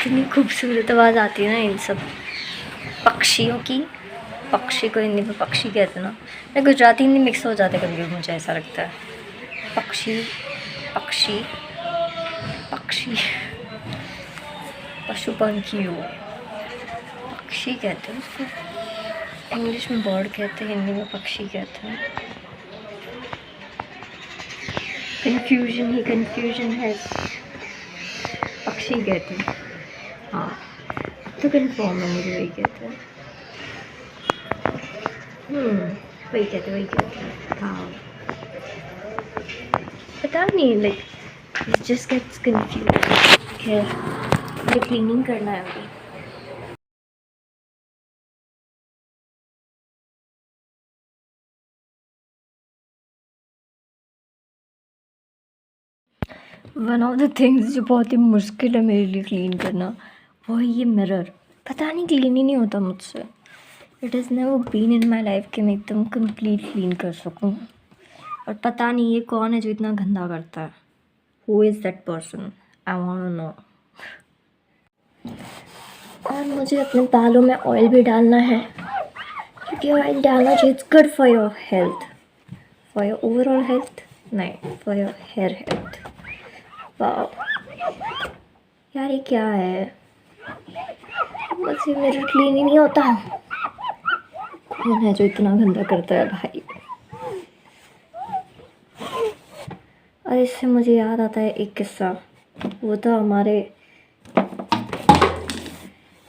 इतनी खूबसूरत आवाज़ आती है ना इन सब पक्षियों की। पक्षी को हिंदी में पक्षी कहते हैं ना, मैं गुजराती हिंदी मिक्स हो जाते कभी कभी, मुझे ऐसा लगता है। पक्षी पक्षी पक्षी पशु पंखी हो, पक्षी कहते हैं उसको। इंग्लिश में बर्ड कहते हैं, हिंदी में पक्षी कहते हैं। कन्फ्यूजन ही कन्फ्यूजन है। पक्षी कहते हैं, हाँ तो कन्फर्म है, मुझे वही कहते हैं। वही कहते हैं हाँ। पता नहीं, लाइक जस्ट गेट्स कन्फ्यूज। खैर मुझे क्लीनिंग करना है अभी। वन ऑफ द थिंग्स जो बहुत ही मुश्किल है मेरे लिए क्लीन करना, वो है ये मिरर। पता नहीं क्लीन ही नहीं होता मुझसे। It is never been in my life कि मैं एकदम कंप्लीट क्लीन कर सकूँ। और पता नहीं ये कौन है जो इतना गंदा करता है। Who is that person, I want to know. और मुझे अपने बालों में ऑयल भी डालना है, क्योंकि ऑयल डालना चाहिए। It's good for your health, for your overall health, नहीं फॉर योर हेयर हेल्थ। वाह यार ये क्या है, मुझसे मिरर क्लीन ही नहीं होता। कौन है जो इतना गंदा करता है भाई। और इससे मुझे याद आता है एक किस्सा। वो था हमारे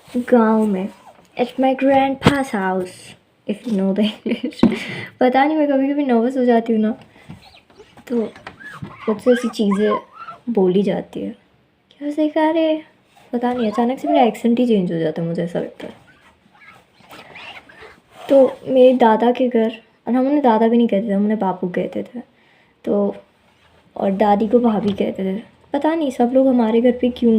गांव में, at my grand pass house, if you know the English. पता नहीं, मैं कभी कभी नर्वस हो जाती हूँ ना, तो मुझसे ऐसी चीज़ें बोली जाती है। क्या सीखा रे, पता नहीं, अचानक से मेरा एक्सेंट ही चेंज हो जाता है, मुझे ऐसा लगता है। तो मेरे दादा के घर, और हम उन्हें दादा भी नहीं कहते थे, हम उन्हें बापू कहते थे। तो और दादी को भाभी कहते थे। पता नहीं सब लोग हमारे घर पे क्यों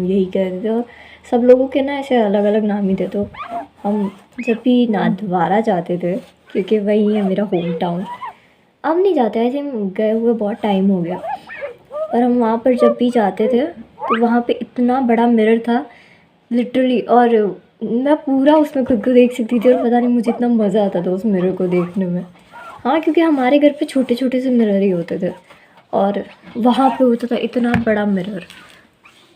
यही कहते थे। और सब लोगों के ना ऐसे अलग अलग नाम ही थे। तो हम जब भी नाथद्वारा जाते थे, क्योंकि वही है मेरा होम टाउन, अब नहीं जाते, आई थिंक गए हुए बहुत टाइम हो गया। और हम वहाँ पर जब भी जाते थे तो वहाँ पे इतना बड़ा मिरर था लिटरली, और मैं पूरा उसमें खुद को देख सकती थी। और पता नहीं मुझे इतना मज़ा आता था उस मिरर को देखने में। हाँ, क्योंकि हमारे घर पे छोटे छोटे से मिरर ही होते थे, और वहाँ पे होता था इतना बड़ा मिरर,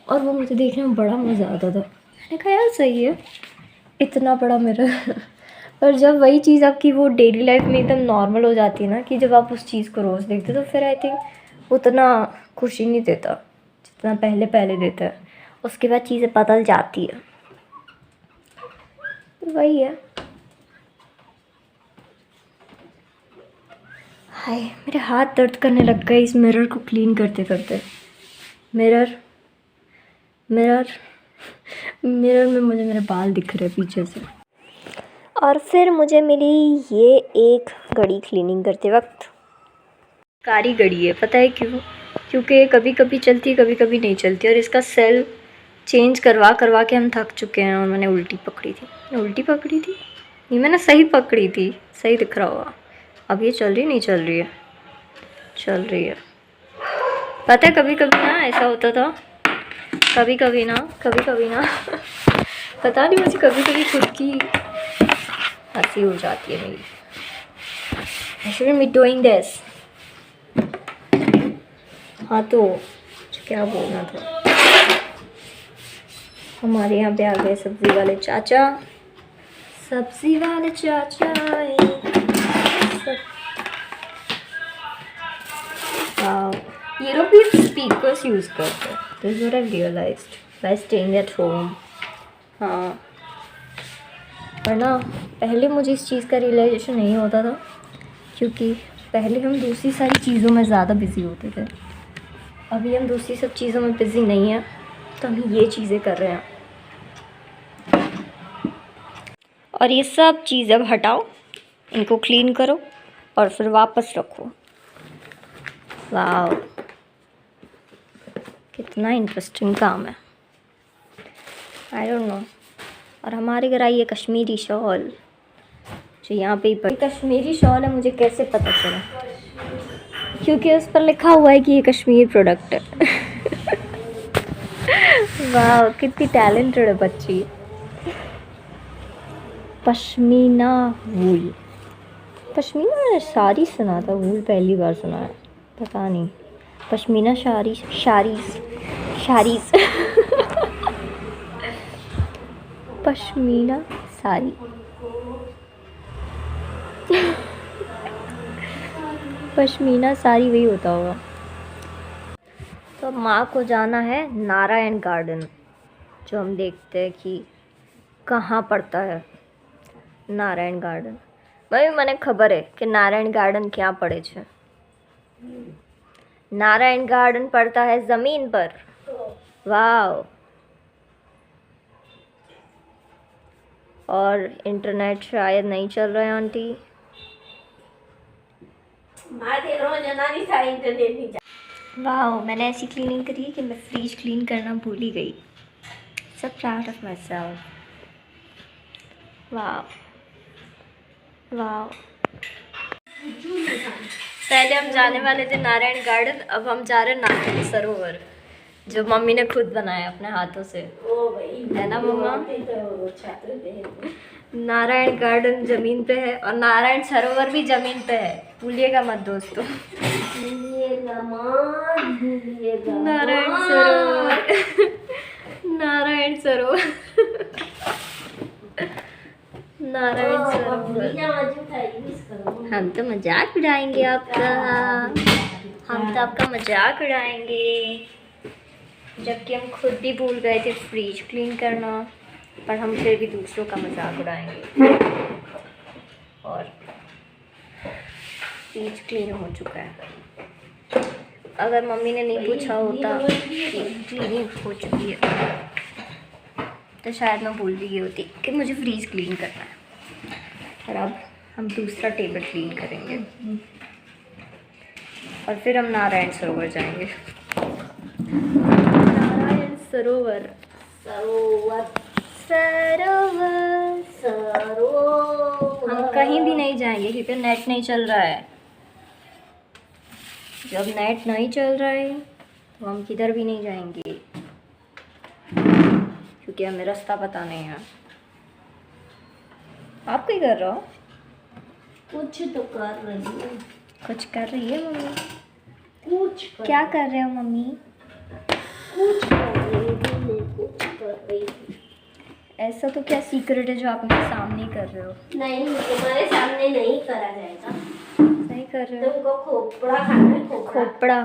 और वो मुझे देखने में बड़ा मज़ा आता था। मैंने कहा यार सही है, इतना बड़ा मिरर। पर जब वही चीज़ आपकी वो डेली लाइफ में एकदम नॉर्मल हो जाती है ना, कि जब आप उस चीज़ को रोज़ देखते हो, तो फिर आई थिंक उतना खुशी नहीं देता जितना पहले पहले देता है। उसके बाद चीज़ें बदल जाती है, वही है। हाय, मेरे हाथ दर्द करने लग गए इस मिरर को क्लीन करते करते। मिरर मिरर मिरर में मुझे मेरे बाल दिख रहे पीछे से। और फिर मुझे मिली ये एक घड़ी क्लीनिंग करते वक्त। कारी घड़ी है, पता है क्यों? क्योंकि कभी कभी चलती, कभी कभी नहीं चलती, और इसका सेल चेंज करवा करवा के हम थक चुके हैं। और मैंने उल्टी पकड़ी थी, नहीं मैंने सही पकड़ी थी, सही दिख रहा होगा। अब ये चल रही नहीं चल रही है, चल रही है। पता है कभी कभी ना ऐसा होता था, कभी कभी ना पता नहीं, मुझे कभी कभी खुद की हंसी हो जाती है मेरी। I shouldn't be doing this। हाँ तो क्या बोलना था, हमारे यहाँ पे आ गए सब्ज़ी वाले चाचा। ये लोग भी स्पीकर्स यूज़ करते हैं। This is what I realised by staying at home. हाँ, पर ना पहले मुझे इस चीज़ का रियलाइजेशन नहीं होता था, क्योंकि पहले हम दूसरी सारी चीज़ों में ज़्यादा बिज़ी होते थे। अभी हम दूसरी सब चीज़ों में बिज़ी नहीं हैं, तो हम ये चीज़ें कर रहे हैं। और ये सब चीज़ अब हटाओ, इनको क्लीन करो और फिर वापस रखो। वाह, कितना इंटरेस्टिंग काम है, आई डोंट नो। और हमारे घर आई है कश्मीरी शॉल, जो यहाँ पे ही कश्मीरी शॉल है। मुझे कैसे पता चला? क्योंकि उस पर लिखा हुआ है कि ये कश्मीर प्रोडक्ट है। वाह कितनी टैलेंटेड है बच्ची। पश्मीना वूल, पश्मीना मैंने सारी सुना था, वूल पहली बार सुना है, पता नहीं। पश्मीना शारीस शारीस शारीस पश्मीना साड़ी पश्मीना साड़ी वही होता होगा। तो अब माँ को जाना है नारायण गार्डन, जो हम देखते हैं कि कहाँ पड़ता है नारायण गार्डन। भाई મને ખબર है कि नारायण गार्डन क्या पड़े छे। नारायण गार्डन पड़ता है ज़मीन पर। वाह। और इंटरनेट शायद नहीं चल रहा है आंटी। वाह, मैंने ऐसी क्लीनिंग करी कि मैं फ्रिज क्लीन करना भूल ही गई। सब प्राउड ऑफ माई सेल्फ। वाह वाह। पहले हम जाने वाले थे नारायण गार्डन, अब हम जा रहे हैं नारायण सरोवर, जो मम्मी ने खुद बनाया अपने हाथों से, है ना मम्मा। नारायण गार्डन जमीन पे है और नारायण सरोवर भी जमीन पे है, भूलिएगा मत दोस्तों। नारायण सरोवर नारायण सरोवर नारायण सरोवर। हम तो मजाक उड़ाएंगे आपका, हम तो आपका मजाक उड़ाएंगे, जबकि हम खुद भी भूल गए थे फ्रिज क्लीन करना, पर हम फिर भी दूसरों का मजाक उड़ाएंगे। और फ्रिज क्लीन हो चुका है। अगर मम्मी ने नहीं पूछा होता कि क्लीनिंग हो चुकी है तो शायद मैं भूल भी गई होती कि मुझे फ्रीज क्लीन करना है। और अब हम दूसरा टेबल क्लीन करेंगे और फिर हम नारायण सरोवर जाएंगे। नारायण सरोवर सरोवर सरोवर सरोवर। हम कहीं भी नहीं जाएंगे क्योंकि नेट नहीं चल रहा है। जब नेट नहीं चल रहा है तो हम किधर भी नहीं जाएंगे, क्योंकि हमें रास्ता पता नहीं है। आप क्या कर रहे हो? कुछ तो कर रही हूँ। कुछ कर रही है मम्मी? क्या कर रहे हो मम्मी? कुछ कर रही हूँ, कुछ कर रही हूँ। ऐसा तो क्या सीक्रेट है जो आप मेरे सामने ही कर रहे हो? नहीं, तुम्हारे सामने नहीं करा जाएगा। नहीं कर रहे हो? तुमको खोपड़ा खाना है, खोपड़ा।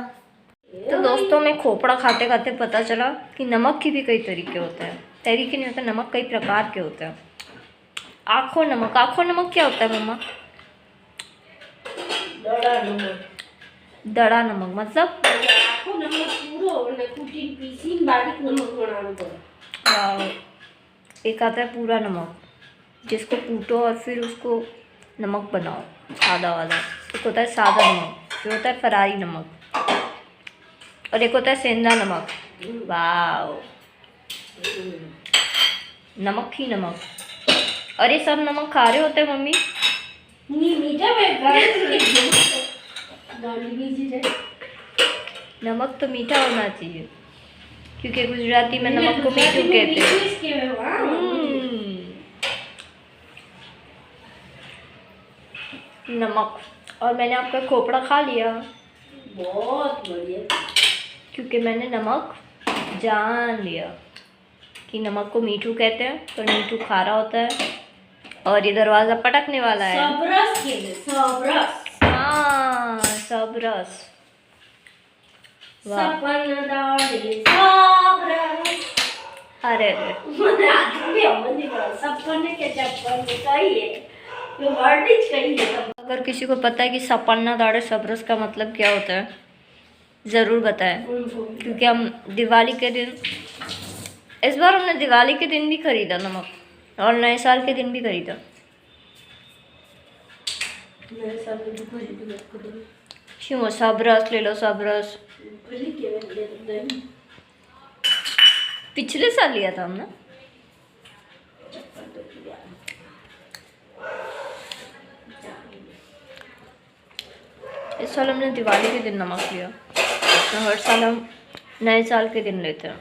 तो दोस्तों, मैं खोपड़ा खाते खाते पता चला कि नमक के भी कई तरीके होते हैं। तरीके नहीं होते, नमक कई प्रकार के होते हैं। आँखों नमक, आँखों नमक क्या होता है मम्मा? दड़ा नमक। दड़ा नमक मतलब? आँखों नमक पूरा ने कुटी पीसी बारीक नमक बनाना पड़े। एक आता है पूरा नमक, जिसको कूटो और फिर उसको नमक बनाओ सादा वाला। एक होता है सादा नमक, फिर होता है फरारी नमक, और एक होता है सेंधा नमक। वाह, नमक ही नमक। और ये सब नमक खा रहे होते हैं मम्मी? मीठा नमक तो मीठा होना चाहिए, क्योंकि गुजराती में नमक को मीठू कहते हैं। नमक। और मैंने आपका खोपड़ा खा लिया। बहुत बढ़िया। क्योंकि मैंने नमक जान लिया कि नमक को मीठू कहते हैं, तो मीठू खारा होता है। और ये दरवाज़ा पटकने वाला है। सबरस के लिए, सबरस। हाँ, सबरस। वाह। अरे अगर किसी को पता है कि सपन्ना दाढ़े सबरस का मतलब क्या होता है, ज़रूर बताएं, क्योंकि हम दिवाली के दिन, इस बार हमने दिवाली के दिन भी खरीदा नमक और नए साल के दिन भी खरीदा। क्यों? सबरस ले लो, सबरस। पिछले साल लिया था हमने। इस साल हमने दिवाली के दिन नमक लिया, तो हर साल हम नए साल के दिन लेते हैं।